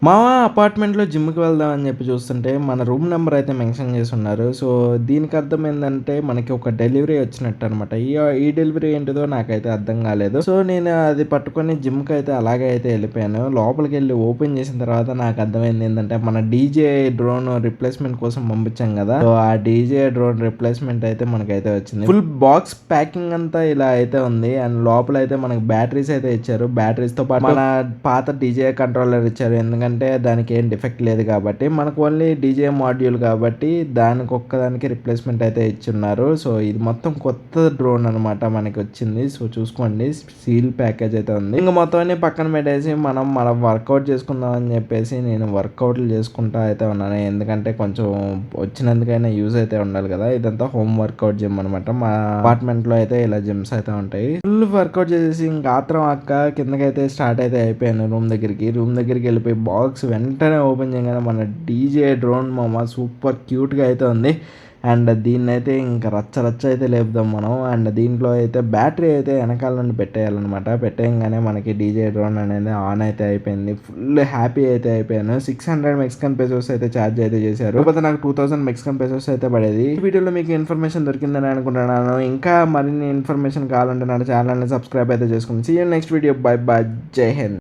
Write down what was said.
మా అపార్ట్మెంట్‌లో జిమ్‌కి వెళ్దాం అని చెప్పి చూస్తుంటే, మన రూమ్ నంబర్ అయితే మెన్షన్ చేసున్నారు. సో, దీనికి అర్థం ఏందంటే, మనకి ఒక డెలివరీ వచ్చినట్టనమాట. ఈ డెలివరీ ఏంటిదో నాకైతే అర్థం కాలేదు. సో, నేను అది పట్టుకొని జిమ్‌కైతే అలాగే అయితే ఎళ్ళిపోయాను. లోపలికెళ్ళి ఓపెన్ చేసిన తర్వాత నాకు అర్థమైంది ఏందంటే, మన డీజే డ్రోన్ రిప్లేస్‌మెంట్ కోసం పంపించాం కదా! సో, ఆ డీజే డ్రోన్ రిప్లేస్‌మెంట్ అయితే మనకైతే వచ్చింది. ఫుల్ బాక్స్ ప్యాకింగ్ అంతా ఇలా అయితే ఉంది. అండ్ లోపలైతే మనకు బ్యాటరీస్ అయితే ఇచ్చారు. బ్యాటరీస్‌తో పాటు మన పాత డీజే కంట్రోలర్ ఇచ్చారు. ఎందుకంటే దానికి ఏం డిఫెక్ట్ లేదు కాబట్టి. మనకు ఓన్లీ డీజే మాడ్యూల్ కాబట్టి దానికి ఒక్కదానికి రిప్లేస్‌మెంట్ అయితే ఇచ్చున్నారు. సో, ఇది మొత్తం కొత్త డ్రోన్ అనమాట మనకొచ్చింది. సో, చూసుకోండి సీల్ ప్యాకేజ్ అయితే ఉంది. ఇంక మొత్తం అన్ని పక్కన పెట్టేసి మనం వర్కౌట్ చేసుకుందాం అని చెప్పేసి నేను వర్కౌట్లు చేసుకుంటా అయితే ఉన్నాను. ఎందుకంటే కొంచెం వచ్చినందుకైనా యూజ్ అయితే ఉండాలి కదా! ఇదంతా హోమ్ వర్కౌట్ జిమ్ అనమాట. మా అపార్ట్మెంట్‌లో అయితే ఇలా జిమ్స్ అయితే ఉంటాయి. ఫుల్ వర్కౌట్ చేసేసి ఇంక ఆత్రం అక్క కిందకైతే స్టార్ట్ అయితే అయిపోయాను రూమ్ దగ్గరికి. రూమ్ దగ్గరికి వెళ్ళిపోయి బాక్స్ వెంటనే ఓపెన్ చేయగానే మన డీజే డ్రోన్ మామ సూపర్ క్యూట్‌గా అయితే ఉంది. అండ్ దీన్నైతే ఇంక రచ్చ రచ్చ అయితే లేపుదాం మనం. అండ్ దీంట్లో అయితే బ్యాటరీ అయితే వెనకాల నుండి పెట్టేయాలనమాట. పెట్టేయంగానే మనకి డీజే డ్రోన్ అనేది ఆన్ అయితే అయిపోయింది. ఫుల్ హ్యాపీ అయితే అయిపోయాను. 600 మెక్సికన్ పెసోస్ అయితే ఛార్జ్ అయితే చేశారు. కాకపోతే నాకు 2000 మెక్సికన్ పెసోస్ అయితే పడేది. ఈ వీడియోలో మీకు ఇన్ఫర్మేషన్ దొరికిందని అనుకుంటున్నాను. ఇంకా మరిన్ని ఇన్ఫర్మేషన్ కావాలంటే నా ఛానల్‌ని సబ్స్క్రైబ్ అయితే చేసుకోండి. See you next video. Bye bye. Jai Hind.